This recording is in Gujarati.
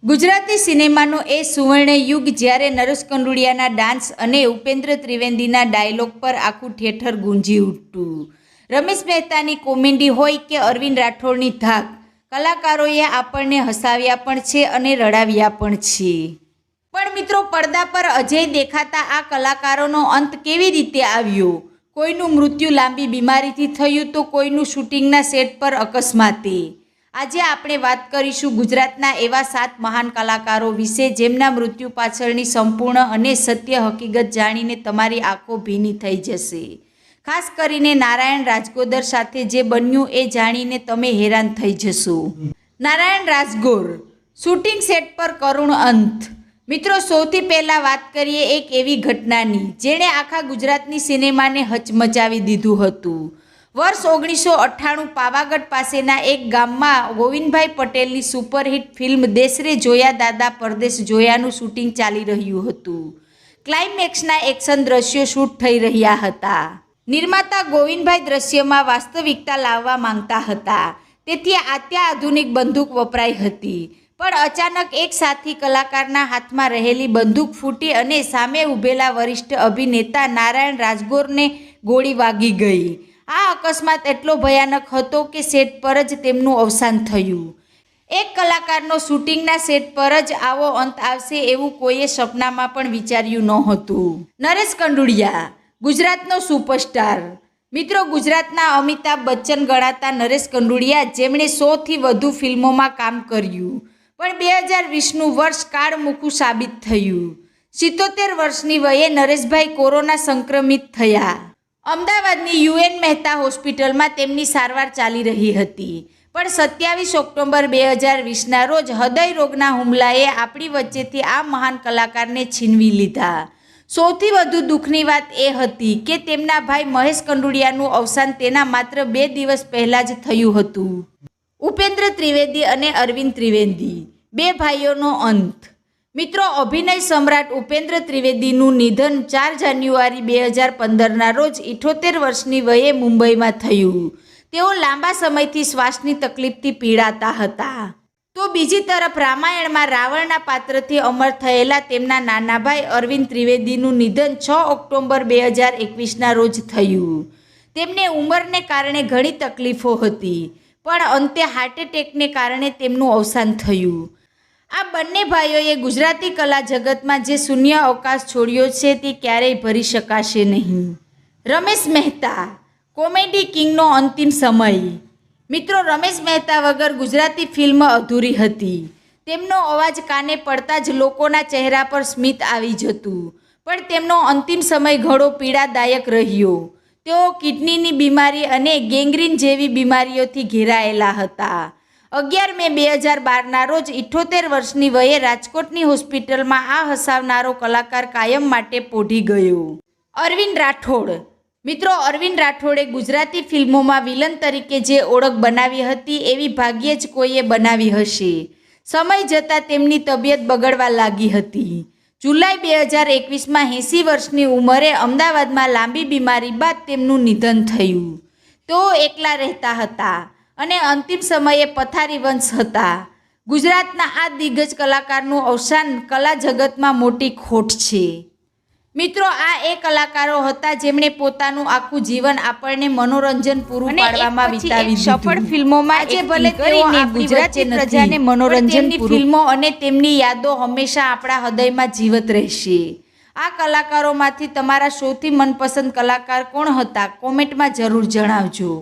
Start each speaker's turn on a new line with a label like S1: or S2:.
S1: ગુજરાતી સિનેમાનો એ સુવર્ણ યુગ જ્યારે નરેશ કંડોડિયાના ડાન્સ અને ઉપેન્દ્ર ત્રિવેદીના ડાયલોગ પર આખું થિયેટર ગુંજી ઉઠતું. રમેશ મહેતાની કોમેડી હોય કે અરવિંદ રાઠોડની ધાક, કલાકારોએ આપણને હસાવ્યા પણ છે અને રડાવ્યા પણ છે. પણ મિત્રો, પડદા પર અજય દેખાતા આ કલાકારોનો અંત કેવી રીતે આવ્યો? કોઈનું મૃત્યુ લાંબી બીમારીથી થયું તો કોઈનું શૂટિંગના સેટ પર અકસ્માતે. આજે આપણે વાત કરીશું ગુજરાતના એવા 7 મહાન કલાકારો વિશે જેમના મૃત્યુ પાછળની સંપૂર્ણ અને સત્ય હકીકત જાણીને તમારી આંખો ભીની થઈ જશે. ખાસ કરીને નારાયણ રાજગોર સાથે જે બન્યું એ જાણીને તમે હેરાન થઈ જશો. નારાયણ રાજગોર શૂટિંગ સેટ પર કરુણ અંત. મિત્રો, સૌથી પહેલાં વાત કરીએ એક એવી ઘટનાની જેણે આખા ગુજરાતની સિનેમાને હચમચાવી દીધું હતું. વર્ષ 1998 પાવાગઢ પાસેના એક ગામમાં ગોવિંદભાઈ પટેલની સુપરહિટ ફિલ્મ દેશ રે જોયા દાદા પરદેશ જોયાનું શૂટિંગ ચાલી રહ્યું હતું. ક્લાઇમેક્સના એક્શન દ્રશ્યો શૂટ થઈ રહ્યા હતા. નિર્માતા ગોવિંદભાઈ દ્રશ્યમાં વાસ્તવિકતા લાવવા માંગતા હતા, તેથી અત્યાધુનિક બંદૂક વપરાઈ હતી. પણ અચાનક એક સાથી કલાકારના હાથમાં રહેલી બંદૂક ફૂટી અને સામે ઊભેલા વરિષ્ઠ અભિનેતા નારાયણ રાજગોરને ગોળી વાગી ગઈ. આ અકસ્માત એટલો ભયાનક હતો કે સેટ પર જ તેમનું અવસાન થયું. એક કલાકારનો શૂટિંગના સેટ પર જ આવો અંત આવશે એવું કોઈએ સપનામાં પણ વિચાર્યું નહોતું. નરેશ કંડોડિયા ગુજરાતનો સુપરસ્ટાર. મિત્રો, ગુજરાતના અમિતાભ બચ્ચન ગણાતા નરેશ કંડોડિયા, જેમણે 100થી વધુ ફિલ્મોમાં કામ કર્યું, પણ 2020નું વર્ષ કાળમુખું સાબિત થયું. 77 વર્ષની વયે નરેશભાઈ કોરોના સંક્રમિત થયા. અમદાવાદની યુએન મહેતા હોસ્પિટલમાં તેમની સારવાર ચાલી રહી હતી. પણ 27 ઓક્ટોબર 2020ના રોજ હૃદય રોગના હુમલાએ આપણી વચ્ચેથી આ મહાન કલાકારને છીનવી લીધા. સૌથી વધુ દુઃખની વાત એ હતી કે તેમના ભાઈ મહેશ કંડોડિયાનું અવસાન તેના માત્ર 2 દિવસ પહેલાં જ થયું હતું. ઉપેન્દ્ર ત્રિવેદી અને અરવિંદ ત્રિવેદી, 2 ભાઈઓનો અંત. મિત્રો, અભિનય સમ્રાટ ઉપેન્દ્ર ત્રિવેદીનું નિધન 4 જાન્યુઆરી 2015ના રોજ 78 વર્ષની વયે મુંબઈમાં થયું. તેઓ લાંબા સમયથી શ્વાસની તકલીફથી પીડાતા હતા. તો બીજી તરફ રામાયણમાં રાવણના પાત્રથી અમર થયેલા તેમના નાના ભાઈ અરવિંદ ત્રિવેદીનું નિધન 6 ઓક્ટોબર 2021ના રોજ થયું. તેમને ઉંમરને કારણે ઘણી તકલીફો હતી, પણ અંતે હાર્ટ એટેકને કારણે તેમનું અવસાન થયું. આ બંને ભાઈઓએ ગુજરાતી કલા જગતમાં જે શૂન્ય અવકાશ છોડ્યો છે તે ક્યારેય ભરી શકાશે નહીં. રમેશ મહેતા કોમેડી કિંગનો અંતિમ સમય. મિત્રો, રમેશ મહેતા વગર ગુજરાતી ફિલ્મ અધૂરી હતી. તેમનો અવાજ કાને પડતા જ લોકોના ચહેરા પર સ્મિત આવી જતું. પણ તેમનો અંતિમ સમય ઘણો પીડાદાયક રહ્યો. તેઓ કિડનીની બીમારી અને ગેંગ્રીન જેવી બીમારીઓથી ઘેરાયેલા હતા. 11 મે 2012ના રોજ 78 વર્ષની વયે રાજકોટની હોસ્પિટલમાં આ હસાવનારો કલાકાર કાયમ માટે પોઢી ગયો. અરવિંદ રાઠોડ. મિત્રો, અરવિંદ રાઠોડે ગુજરાતી ફિલ્મોમાં વિલન તરીકે જે ઓળખ બનાવી હતી એવી ભાગ્યે જ કોઈએ બનાવી હશે. સમય જતાં તેમની તબિયત બગડવા લાગી હતી. જુલાઈ 2021માં 80 વર્ષની ઉંમરે અમદાવાદમાં લાંબી બીમારી બાદ તેમનું નિધન થયું. તેઓ એકલા રહેતા હતા અને અંતિમ સમયે પથારી વંશ હતા. ગુજરાતના આ દિગ્ગજ કલાકારનું અવસાન કલા જગતમાં મોટી ખોટ છે. મિત્રો, આ એ કલાકારો હતા જેમણે પોતાનું આખું જીવન આપણને મનોરંજન પૂરું પાડવામાં વિતાવી દીધું. સફળ ફિલ્મોમાં આજે ભલે તેઓ ગુજરાતી પ્રજાને મનોરંજન ફિલ્મો અને તેમની યાદો હંમેશા આપણા હૃદયમાં જીવત રહેશે. આ કલાકારોમાંથી તમારા સૌથી મનપસંદ કલાકાર કોણ હતા? કોમેન્ટમાં જરૂર જણાવજો.